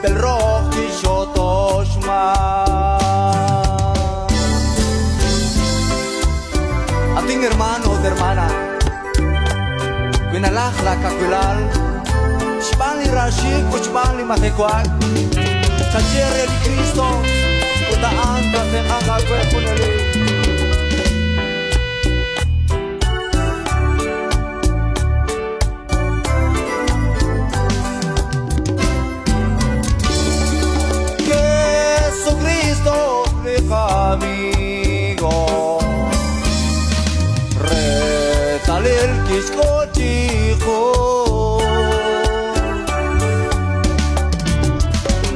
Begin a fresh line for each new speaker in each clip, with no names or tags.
بالروح شما ating hermano o hermana Gwinalakla kakwilal Shbali rashik o shbali makikwal Sa tiyere ni Kristo Utaan ka ten ang agwepo nali Jesu Kristo li kamigo Retalil kisko chico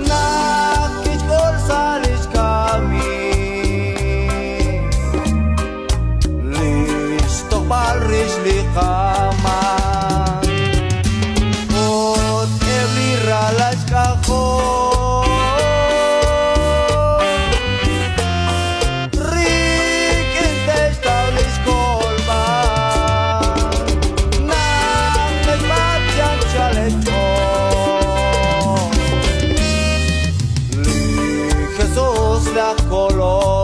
Nakiskol salis kami Listok palris li kaman Ot evli ralas kako Jesús la color